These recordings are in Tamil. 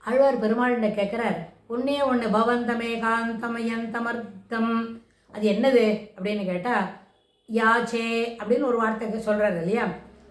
ஆழ்வார் பெருமாள்கிட்ட கேட்குறார், ஒன்னே ஒன்று பவந்தமே காந்தமயந்தமர்த்தம், அது என்னது அப்படின்னு கேட்டால் யாச்சே அப்படின்னு ஒரு வார்த்தை சொல்கிறார் இல்லையா,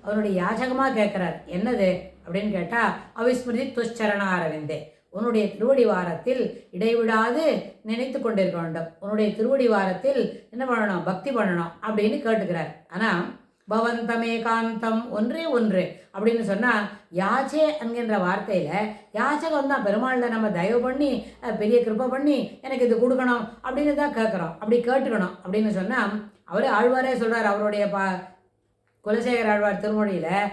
அவருடைய யாச்சகமாக கேட்குறார். என்னது அப்படின்னு கேட்டால் அவிஸ்மிருதி துஷ்சரண அரவிந்தே, உன்னுடைய திருவடி வாரத்தில் இடைவிடாது நினைத்து கொண்டிருக்க வேண்டும், உன்னுடைய திருவடி வாரத்தில் என்ன பண்ணணும், பக்தி பண்ணணும் அப்படின்னு கேட்டுக்கிறார். ஆனால் பவந்தமே காந்தம் ஒன்றே ஒன்று அப்படின்னு சொன்னால் யாச்சே என்கின்ற வார்த்தையில் யாச்சகம் தான். பெருமாளில் நம்ம தயவு பண்ணி பெரிய கிருப்பை பண்ணி எனக்கு இது கொடுக்கணும் அப்படின்னு தான் கேட்குறோம். அப்படி கேட்டுக்கணும் அப்படின்னு சொன்னால் அவர் ஆழ்வாரே சொல்கிறார். அவருடைய குலசேகர ஆழ்வார் திருமொழியில்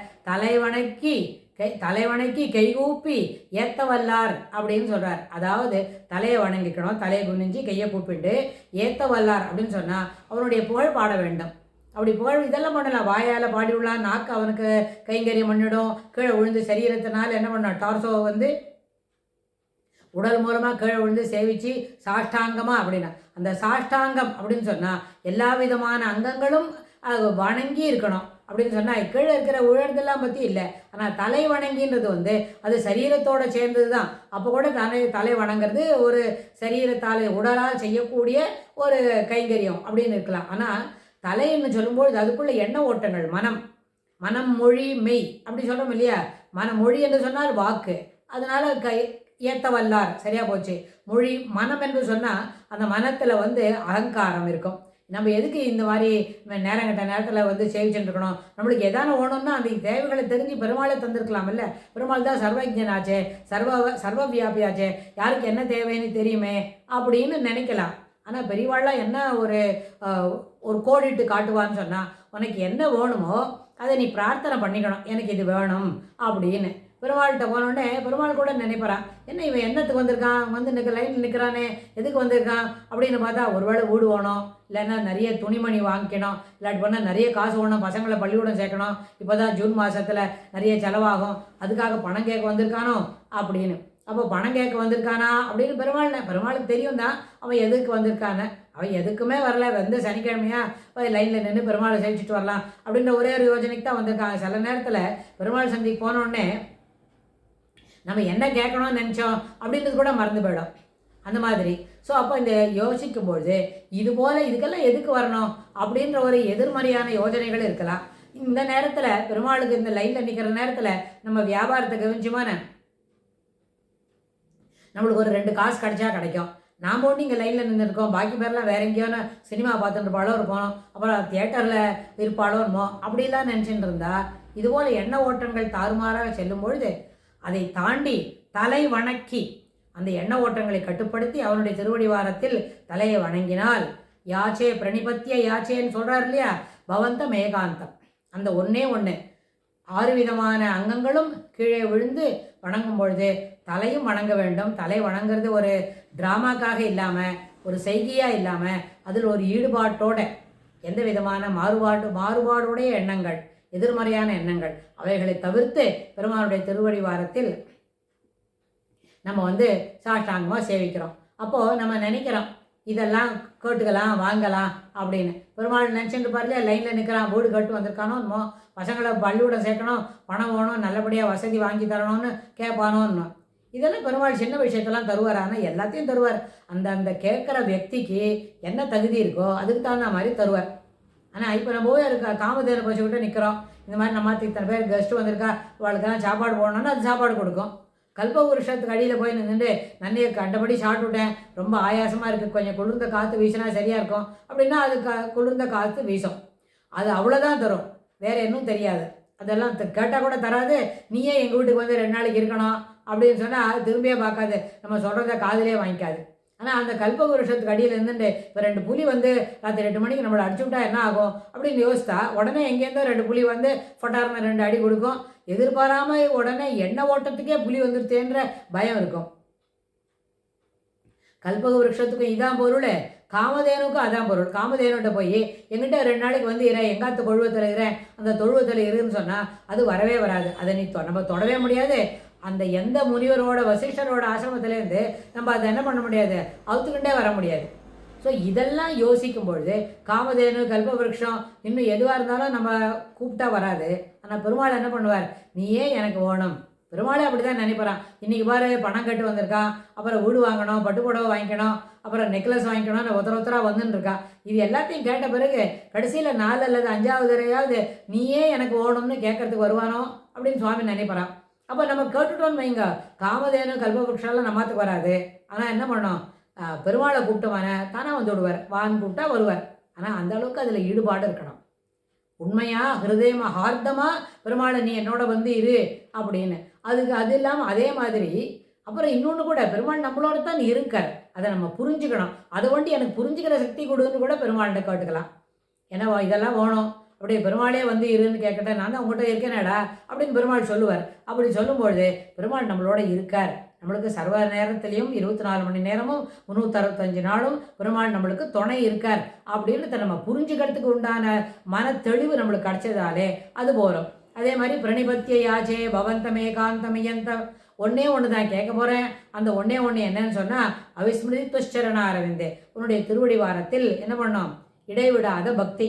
தலைவணக்கி கைகூப்பி ஏத்த வல்லார் அப்படின்னு சொல்கிறார். அதாவது தலையை வணங்கிக்கணும், தலையை குனிஞ்சு கையை கூப்பிட்டு ஏத்த வல்லார் அப்படின்னு சொன்னால் அவனுடைய புகழ் பாட வேண்டும். அப்படி புகழ் இதெல்லாம் பண்ணலாம், வாயால் பாடி விடலாம், நாக்கு அவனுக்கு கைங்கரியம் பண்ணிடும், கீழே விழுந்து சரீரத்தினால் என்ன பண்ணான், டார்சோவை வந்து உடல் மூலமாக கீழே விழுந்து சேவிச்சு சாஷ்டாங்கமாக அப்படின்னா, அந்த சாஷ்டாங்கம் அப்படின்னு சொன்னால் எல்லா விதமான அங்கங்களும் வணங்கி இருக்கணும் அப்படின்னு சொன்னால் கீழே இருக்கிற உயர்ந்தெல்லாம் பற்றி இல்லை. ஆனால் தலை வணங்கின்றது வந்து அது சரீரத்தோடு சேர்ந்தது தான். அப்போ கூட தலை வணங்கிறது ஒரு சரீரத்தால் உடலால் செய்யக்கூடிய ஒரு கைங்கரியம் அப்படின்னு இருக்கலாம். ஆனால் தலைன்னு சொல்லும்போது அதுக்குள்ளே எண்ண ஓட்டங்கள், மனம் மொழி மெய் அப்படி சொல்கிறோம் இல்லையா. மொழி என்று சொன்னால் வாக்கு, அதனால் ஏத்த வல்லார் சரியாக போச்சு. மொழி மனம் என்று சொன்னால் அந்த மனத்தில் வந்து அகங்காரம் இருக்கும். நம்ம எதுக்கு இந்த மாதிரி நேரங்கட்ட நேரத்தில் வந்து சேவிச்சுட்டு இருக்கணும், நம்மளுக்கு எதான ஓணும்னா அந்த தேவைகளை தெரிஞ்சு பெருமாளை தந்திருக்கலாம் இல்லை. பெருமாள் தான் சர்வஜனாச்சே, சர்வ வியாபியாச்சே, யாருக்கு என்ன தேவைன்னு தெரியுமே அப்படின்னு நினைக்கலாம். ஆனால் பெரியவாள்லாம் என்ன ஒரு கோடிட்டு காட்டுவான்னு சொன்னால், உனக்கு என்ன வேணுமோ அதை நீ பிரார்த்தனை பண்ணிக்கணும், எனக்கு இது வேணும் அப்படின்னு. பெருமாள்கிட்ட போனோடனே பெருமாள் கூட நினைப்பறான், என்ன இவன் என்னத்துக்கு வந்திருக்கான், வந்து லைனில் நிற்கிறானே, எதுக்கு வந்திருக்கான் அப்படின்னு பார்த்தா ஒருவேளை வீடு வேணும், இல்லைன்னா நிறைய துணிமணி வாங்கிக்கணும், இல்லாட்டி பண்ணால் நிறைய காசு வேணும், பசங்களை பள்ளிக்கூடம் சேர்க்கணும், இப்போ தான் ஜூன் மாதத்தில் நிறைய செலவாகும், அதுக்காக பணம் கேட்க வந்திருக்கானோ அப்படின்னு. அப்போ பணம் கேட்க வந்திருக்கானா அப்படின்னு பெருமாளுக்கு தெரியும் தான் அவன் எதுக்கு வந்திருக்கானே. அவன் எதுக்குமே வரல, வந்து சனிக்கிழமையா லைனில் நின்று பெருமாளை சேவிச்சுட்டு வரலாம் அப்படின்ற ஒரே ஒரு யோஜனைக்கு தான் வந்திருக்காங்க. சில நேரத்தில் பெருமாள் சந்திக்கு போனோடனே நம்ம என்ன கேட்கணும்னு நினச்சோம் அப்படின்றது கூட மறந்து போயிடும் அந்த மாதிரி. ஸோ அப்போ இந்த யோசிக்கும்பொழுது இதுக்கெல்லாம் எதுக்கு வரணும் அப்படின்ற ஒரு எதிர்மறையான யோஜனைகள் இருக்கலாம். இந்த நேரத்தில் பெருமாளுக்கு இந்த லைனில் நிற்கிற நேரத்தில் நம்ம வியாபாரத்தை கவனிச்சுமான நம்மளுக்கு ஒரு 2 காசு கிடைச்சா கிடைக்கும். நாம் போட்டு இங்கே லைனில் நின்றுருக்கோம், பாக்கி பேர்லாம் வேற எங்கேயோன்னு சினிமா பார்த்துட்டு இருப்பாளோ இருப்போம், அப்புறம் தியேட்டரில் இருப்பாளோ இருப்போம், அப்படிலாம் நினச்சிட்டு இருந்தா இதுபோல் எண்ண ஓட்டங்கள் தாறுமாறாக செல்லும் பொழுது அதை தாண்டி தலை வணக்கி அந்த எண்ண ஓட்டங்களை கட்டுப்படுத்தி அவனுடைய திருவடி வாரத்தில் தலையை வணங்கினால் யாச்சே பிரணிபத்திய யாச்சேன்னு சொல்கிறார் இல்லையா, பவந்த மேகாந்தம், அந்த ஒன்றே ஒன்று 6 விதமான அங்கங்களும் கீழே விழுந்து வணங்கும் பொழுது தலையும் வணங்க வேண்டும். தலை வணங்குறது ஒரு டிராமாக்காக இல்லாமல், ஒரு செய்கையாக இல்லாமல், அதில் ஒரு ஈடுபாட்டோட, எந்த விதமான மாறுபாடுடைய எண்ணங்கள், எதிர்மறையான எண்ணங்கள் அவைகளை தவிர்த்து பெருமாளுடைய திருவடி வாரத்தில் நம்ம வந்து சாஷ்டாங்கமாக சேவிக்கிறோம். அப்போது நம்ம நினைக்கிறோம் இதெல்லாம் கேட்டுக்கலாம் வாங்கலாம் அப்படின்னு. பெருமாள் நினச்சிட்டு பாருங்க, லைனில் நிற்கிறான், வீடு கட்டு வந்திருக்கானோ, பசங்களை பள்ளிக்கூடம் சேர்க்கணும், பணம் வேணும், நல்லபடியாக வசதி வாங்கி தரணும்னு கேட்பானோன்னு. இதெல்லாம் பெருமாள் சின்ன விஷயத்தெல்லாம் தருவார். ஆனால் எல்லாத்தையும் தருவார். அந்த கேட்குற వ్యక్తిக்கு என்ன தகுதி இருக்கோ அதுக்கு தகுந்த மாதிரி தருவார். ஆனால் இப்போ நம்ம போய் காமதேனை பசுக்கிட்ட நிற்கிறோம், இந்த மாதிரி நம்ம இத்தனை பேர் கெஸ்ட்டு வந்திருக்கா, அவளுக்கெல்லாம் சாப்பாடு போடணும்னா அது சாப்பாடு கொடுக்கும். கல்பவருஷத்துக்கு அடியில் போய் நின்றுட்டு நன்னியை கண்டபடி சாப்பிட்டுட்டேன், ரொம்ப ஆயாசமாக இருக்குது, கொஞ்சம் குளிர்ந்த காற்று வீசினா சரியாக இருக்கும் அப்படின்னா அது குளிர்ந்த காற்று வீசும். அது அவ்வளோதான் தரும், வேறு இன்னும் தெரியாது. அதெல்லாம் கேட்டால் கூட தராது. நீயே எங்கள் வீட்டுக்கு வந்து 2 நாளைக்கு இருக்கணும் அப்படின்னு சொன்னால் அது திரும்பியே பார்க்காது, நம்ம சொல்கிறத காதிலே வாங்கிக்காது. ஆனால் அந்த கல்பவருஷத்துக்கு அடியில் இருந்துட்டு இப்போ 2 புலி வந்து ராத்திரி 8 மணிக்கு நம்மளை அடிச்சு விட்டா என்ன ஆகும் அப்படின்னு யோசித்தா உடனே எங்கேருந்தோ 2 புலி வந்து பொட்டார்னு 2 அடி கொடுக்கும். எதிர்பாராமல் உடனே எண்ணெய் ஓட்டத்துக்கே புலி வந்துருத்தேன்ற பயம் இருக்கும். கல்பக விருட்சத்துக்கும் இதான் பொருள், காமதேனுக்கும் அதான் பொருள். காமதேனுகிட்ட போய் எங்கிட்ட 2 நாளைக்கு வந்து எங்காத்து கொழுவத்தில் இருக்கிறேன், அந்த தொழுவத்தில் இருன்னு சொன்னால் அது வரவே வராது. அதை நீ நம்ம தொடவே முடியாது. அந்த எந்த முனிவரோட வசிஷ்டரோட ஆசிரமத்திலேருந்து நம்ம அதை என்ன பண்ண முடியாது, அவுத்துக்கிட்டே வர முடியாது. ஸோ இதெல்லாம் யோசிக்கும் பொழுது காமதேனு கல்பவருஷம் இன்னும் எதுவாக இருந்தாலும் நம்ம கூப்பிட்டா வராது. ஆனால் பெருமாள் என்ன பண்ணுவார், நீயே எனக்கு வேணும், பெருமாளே அப்படி தான் நினைப்பறான். இன்றைக்கி பாரு பணம் கட்டு வந்திருக்கான், அப்புறம் வீடு வாங்கணும், பட்டு புடவை வாங்கிக்கணும், அப்புறம் நெக்லஸ் வாங்கிக்கணும்னு ஒருத்தராக வந்துன்னு இது எல்லாத்தையும் கேட்ட பிறகு கடைசியில் 4 அல்லது 5வது தடவையாவது நீயே எனக்கு ஓணும்னு கேட்கறதுக்கு வருவானோ அப்படின்னு சுவாமி நினைப்பறான். அப்போ நம்ம கேட்டுட்டோன்னு வைங்க, காமதேனு கல்பவருஷம்லாம் நம்மாத்துக்கு வராது. ஆனால் என்ன பண்ணோம், பெருமாளை கூப்பிட்டவான தானே வந்து விடுவார், வான்னு கூப்பிட்டா வருவார். ஆனால் அந்த அளவுக்கு அதில் ஈடுபாடு இருக்கணும். உண்மையாக ஹிருதயமாக ஹார்தமாக பெருமாளை நீ என்னோட வந்து இரு அப்படின்னு. அது இல்லாமல் அதே மாதிரி அப்புறம் இன்னொன்று கூட, பெருமாள் நம்மளோட தான் இருக்கார், அதை நம்ம புரிஞ்சுக்கணும். அதை ஒண்டி எனக்கு புரிஞ்சுக்கிற சக்தி கொடுன்னு கூட பெருமாள்கிட்ட கேட்டுக்கலாம். ஏன்னா இதெல்லாம் வேணும், அப்படியே பெருமாளே வந்து இருன்னு கேட்கட்டேன், நான் தான் உங்கள்கிட்ட இருக்கேனேடா அப்படின்னு பெருமாள் சொல்லுவார். அப்படி சொல்லும்பொழுது பெருமாள் நம்மளோட இருக்கார். நம்மளுக்கு சர்வ நேரத்துலேயும் 24 மணி நேரமும் 365 நாளும் பெருமாள் நம்மளுக்கு துணை இருக்கார் அப்படின்னு நம்ம புரிஞ்சுக்கிறதுக்கு உண்டான மன தெளிவு நம்மளுக்கு கிடைச்சதாலே அது போகிறோம். அதே மாதிரி பிரணிபத்திய யாச்சே பவந்தமே காந்தமியந்த ஒன்றே ஒன்று தான் கேட்க போகிறேன். அந்த ஒன்றே ஒன்று என்னன்னு சொன்னால், அவிஸ்மிருதி துஷ்சரண அரவிந்தே, உன்னுடைய திருவடி வாரத்தில் என்ன பண்ணோம், இடைவிடாத பக்தி,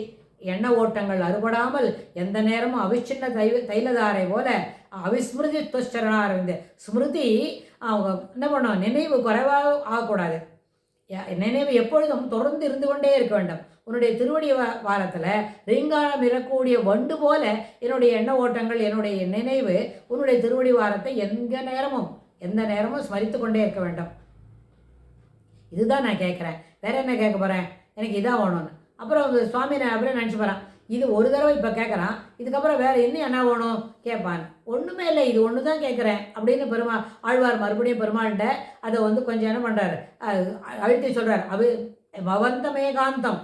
எண்ண ஓட்டங்கள் அறுபடாமல் எந்த நேரமும் அவிச்சின்ன தைலதாரை போல அவிஸ்மிருதி துஷ்சரண அரவிந்தே. ஸ்மிருதி அவங்க என்ன பண்ணோம், நினைவு குறைவாக ஆகக்கூடாது, நினைவு எப்பொழுதும் தொடர்ந்து இருந்து கொண்டே இருக்க வேண்டும். உன்னுடைய திருவடி வாரத்தில் ரீங்காரம் இருக்கக்கூடிய வண்டு போல என்னுடைய எண்ண ஓட்டங்கள், என்னுடைய நினைவு உன்னுடைய திருவடி வாரத்தை எந்த நேரமும் ஸ்மரித்து கொண்டே இருக்க வேண்டும். இதுதான் நான் கேட்குறேன், வேற என்ன கேட்க போகிறேன், எனக்கு இதான் வேணும்னு. அப்புறம் சுவாமி நான் அப்படியே நினச்சி போகிறேன், இது ஒரு தடவை இப்போ கேட்குறான், இதுக்கப்புறம் வேறு இன்னும் என்ன வேணும் கேட்பான். ஒன்றுமே இல்லை, இது ஒன்று தான் கேட்குறேன் அப்படின்னு ஆழ்வார் மறுபடியும் பெருமாள்கிட்ட அதை கொஞ்சம் என்ன பண்ணுறாரு, அழுத்தி சொல்கிறார். பவந்தம் ஏகாந்தம்,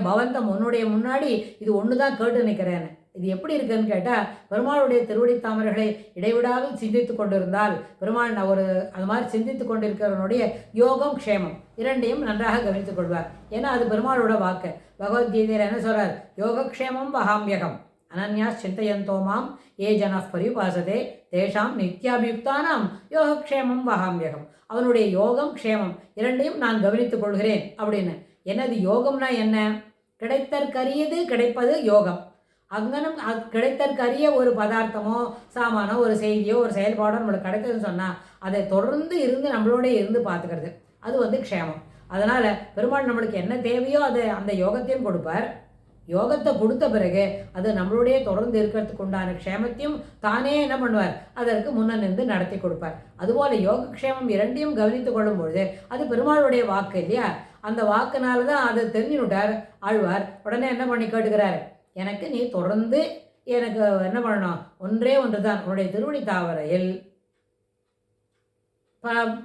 பவந்தம் உன்னுடைய முன்னாடி இது ஒன்று தான் கேட்டு நிற்கிறேன்னு. இது எப்படி இருக்குன்னு கேட்டால், பெருமாளுடைய திருவடி தாமரைகளை இடைவிடாது சிந்தித்து கொண்டிருந்தால் பெருமாள் அது மாதிரி சிந்தித்து கொண்டிருக்கிறவனுடைய யோகம் க்ஷேமம் இரண்டையும் நன்றாக கவனித்துக் கொள்வார். ஏன்னா அது பெருமாளோட வாக்கு. பகவத்கீதையில் என்ன சொல்கிறார், யோகக்ஷேமம் வகாமியகம் அனன்யா சிந்தையந்தோ மாம் ஏ ஜன பரிபாசதே தேஷாம் நித்யாபியுக்தானாம் யோகக்ஷேமம் வகாமியகம். அவனுடைய யோகம் க்ஷேமம் இரண்டையும் நான் கவனித்துக் கொள்கிறேன் அப்படின்னு. என்னது யோகம்னா என்ன, கிடைத்தற்கரியது கிடைப்பது யோகம். அங்கனம் கிடைத்தற்கரிய ஒரு பதார்த்தமோ சாமானோ ஒரு செய்தியோ ஒரு செயல்பாடோ நம்மளுக்கு கிடைத்ததுன்னு சொன்னால் அதை தொடர்ந்து இருந்து நம்மளோட இருந்து பார்த்துக்கிறது, அது க்ஷேமம். அதனால் பெருமாள் நம்மளுக்கு என்ன தேவையோ அதை அந்த யோகத்தையும் கொடுப்பார். யோகத்தை கொடுத்த பிறகு அது நம்மளுடைய தொடர்ந்து இருக்கிறதுக்கு உண்டான க்ஷேமத்தையும் தானே என்ன பண்ணுவார், அதற்கு முன்ன நின்று நடத்தி கொடுப்பார். அதுபோல் யோகக்ஷேமம் இரண்டையும் கவனித்து கொள்ளும் பொழுது அது பெருமாளுடைய வாக்கு இல்லையா, அந்த வாக்குனால தான் அதை தெரிஞ்சுனுட்டார் ஆழ்வார். உடனே என்ன பண்ணி கேட்டுக்கிறார், எனக்கு நீ தொடர்ந்து எனக்கு என்ன பண்ணணும், ஒன்றே ஒன்று தான், உன்னுடைய திருவடி தாவரையில்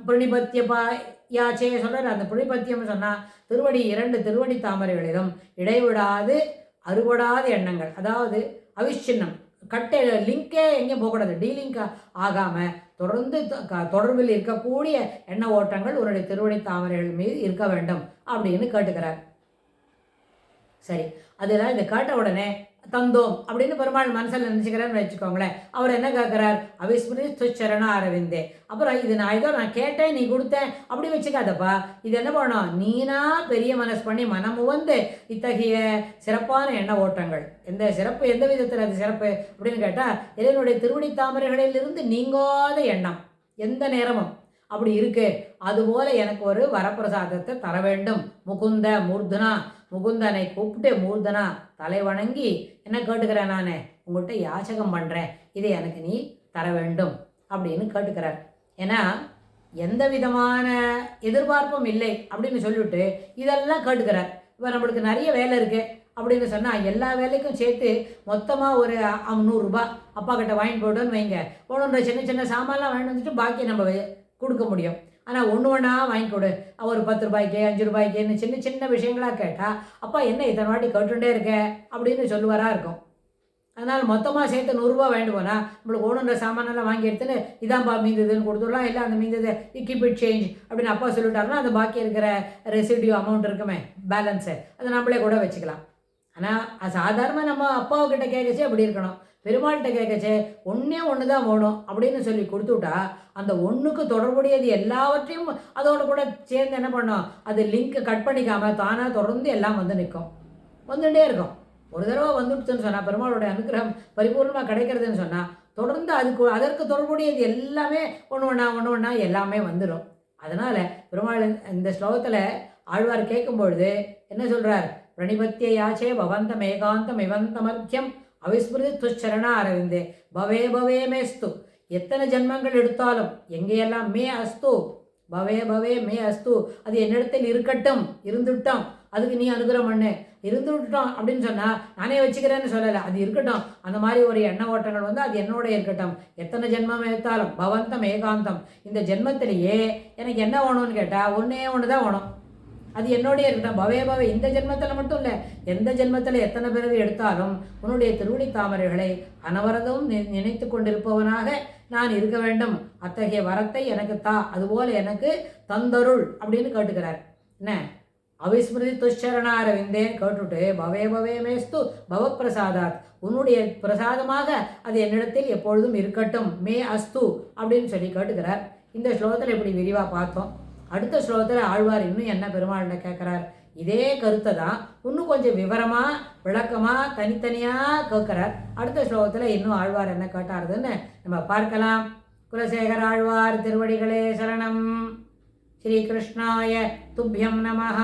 பிரணிபத்திய யாச்சே சொல்கிறார். அந்த புனிபத்தியம் சொன்னால் திருவடி 2 திருவடி தாமரைகளிலும் இடைவிடாது அறுபடாத எண்ணங்கள், அதாவது அவிச்சின்னம் கட்டை லிங்கே எங்கேயும் போகக்கூடாது, டீலிங்க் ஆகாமல் தொடர்ந்து தொடர்பில் இருக்கக்கூடிய எண்ண ஓட்டங்கள் உன்னுடைய திருவடி தாமரைகள் மீது இருக்க வேண்டும் அப்படின்னு கேட்டுக்கிறார். சரி, அதில் இதை கேட்ட உடனே தந்தோம் அப்படின்னு பெருமாள் மனசில் நினச்சிக்கிறேன்னு வச்சுக்கோங்களேன். அவர் என்ன கேட்குறார், அவிஸ்மிருதி துச்சரண அரவிந்தே. அப்புறம் இது நான் கேட்டேன் நீ கொடுத்தேன் அப்படி வச்சுக்காதப்பா, இது என்ன பண்ணோம், நீனா பெரிய மனசு பண்ணி மனமுவந்து இத்தகைய சிறப்பான எண்ண ஓட்டங்கள், எந்த சிறப்பு எந்த விதத்தில் அது சிறப்பு அப்படின்னு கேட்டால், இறைவனுடைய திருவடி தாமரைகளிலிருந்து நீங்காத எண்ணம் எந்த நேரமும் அப்படி இருக்கு. அதுபோல் எனக்கு ஒரு வரப்பிரசாதத்தை தர வேண்டும். முகுந்த மூர்தனா, முகுந்தனை கூப்பிட்டு மூர்தனா தலை வணங்கி என்ன கேட்டுக்கிறேன், நான் உங்கள்கிட்ட யாச்சகம் பண்ணுறேன், இதை எனக்கு நீ தர வேண்டும் அப்படின்னு கேட்டுக்கிறார். ஏன்னா எந்த விதமான எதிர்பார்ப்பும் இல்லை அப்படின்னு சொல்லிவிட்டு இதெல்லாம் கேட்டுக்கிறார். இப்போ நம்மளுக்கு நிறைய வேலை இருக்குது அப்படின்னு சொன்னால் எல்லா வேலைக்கும் சேர்த்து மொத்தமாக ஒரு 100 ரூபா அப்பா கிட்ட வாங்கிட்டு போட்டோன்னு வைங்க, போகணுன்ற சின்ன சின்ன சாமான்லாம் வாங்கிட்டு வந்துட்டு பாக்கி நம்ம கொடுக்க முடியும். ஆனால் ஒன்று வாங்கி கொடு, ஒரு 10 ரூபாய்க்கு 5 ரூபாய்க்குன்னு சின்ன சின்ன விஷயங்களாக கேட்டால் அப்பா என்ன இத்தனை வாட்டி கேட்டுட்டே இருக்க அப்படின்னு சொல்லுவாராக இருக்கும். அதனால் மொத்தமாக சேர்த்து 100 ரூபா வாங்கிட்டு போனால் நம்மளுக்கு ஒன்றுன்ற சாமானெல்லாம் வாங்கி எடுத்துன்னு இதான்ப்பா மீந்ததுன்னு கொடுத்துடலாம். இல்லை அந்த மீந்தது கீப் இட் சேஞ்ச் அப்படின்னு அப்பா சொல்லிட்டாருன்னா அந்த பாக்கி இருக்கிற ரெசிடியூ அமௌண்ட் இருக்குமே பேலன்ஸு அதை நம்மளே கூட வச்சுக்கலாம். ஆனால் சாதாரணமாக நம்ம அப்பாவுக்கிட்ட கேட்கச்சே அப்படி இருக்கணும். பெருமாள்கிட்ட கேட்கச்சே ஒன்று தான் வேணும் அப்படின்னு சொல்லி கொடுத்துட்டா அந்த ஒன்றுக்கு தொடர்புடையது எல்லாவற்றையும் அதோட கூட சேர்ந்து என்ன பண்ணோம், அது லிங்க் கட் பண்ணிக்காமல் தானாக தொடர்ந்து எல்லாம் நிற்கும், வந்துகிட்டே இருக்கும். ஒரு தடவை வந்துடுச்சுன்னு சொன்னால் பெருமாளுடைய அனுகிரகம் பரிபூர்ணமாக கிடைக்கிறதுன்னு சொன்னால் தொடர்ந்து அதற்கு தொடர்புடையது எல்லாமே ஒன்று ஒன்றா எல்லாமே வந்துடும். அதனால் பெருமாள் இந்த ஸ்லோகத்தில் ஆழ்வார் கேட்கும்பொழுது என்ன சொல்கிறார்? பிரணிபத்திய யாச்சே பவந்தம் ஏகாந்தம் இவந்தமர்த்தியம் அவிஸ்மிருதி துச்சரணா அரவிந்தே பவே பவே மேஸ்து. எத்தனை ஜென்மங்கள் எடுத்தாலும் எங்கேயெல்லாம் மே அஸ்து பவே பவே மே அஸ்து, அது என்னிடத்தில் இருக்கட்டும், இருந்துட்டோம், அதுக்கு நீ அனுகிரகம் பண்ணு, இருந்துவிட்டோம் அப்படின்னு சொன்னால் நானே வச்சுக்கிறேன்னு சொல்லலை, அது இருக்கட்டும். அந்த மாதிரி ஒரு எண்ண ஓட்டங்கள் வந்து அது என்னோட இருக்கட்டும். எத்தனை ஜென்மம் எடுத்தாலும் பவந்தம் ஏகாந்தம், இந்த ஜென்மத்திலேயே எனக்கு என்ன வேணும்னு கேட்டால் ஒன்றே ஒன்று தான் வேணும், அது என்னோடய இருக்கட்டும். பவே பவே, இந்த ஜென்மத்தில் மட்டும் இல்லை, எந்த ஜென்மத்தில் எத்தனை பிறவி எடுத்தாலும் உன்னுடைய திருவடி தாமரைகளை அனவரதும் நினைத்து கொண்டிருப்பவனாக நான் இருக்க வேண்டும். அத்தகைய வரத்தை எனக்கு தா, அதுபோல் எனக்கு தந்தருள் அப்படின்னு கேட்டுக்கிறார். என்ன அவிஸ்மிருதி துஷ்சரணாரவிந்தேன்னு கேட்டுட்டு பவே பவே மேஸ்து பவப்பிரசாதாத், உன்னுடைய பிரசாதமாக அது என்னிடத்தில் எப்பொழுதும் இருக்கட்டும், மே அஸ்து அப்படின்னு சொல்லி கேட்டுக்கிறார். இந்த ஸ்லோகத்தில் இப்படி விரிவாக பார்த்தோம். அடுத்த ஸ்லோகத்தில் ஆழ்வார் இன்னும் என்ன பெருமாள்கிட்ட கேட்குறார்? இதே கருத்தை தான் இன்னும் கொஞ்சம் விவரமாக விளக்கமாக தனித்தனியாக கேட்குறார். அடுத்த ஸ்லோகத்தில் இன்னும் ஆழ்வார் என்ன கேட்டாருதுன்னு நம்ம பார்க்கலாம். குலசேகர ஆழ்வார் திருவடிகளே சரணம். ஸ்ரீ கிருஷ்ணாய துப்யம் நமஹ.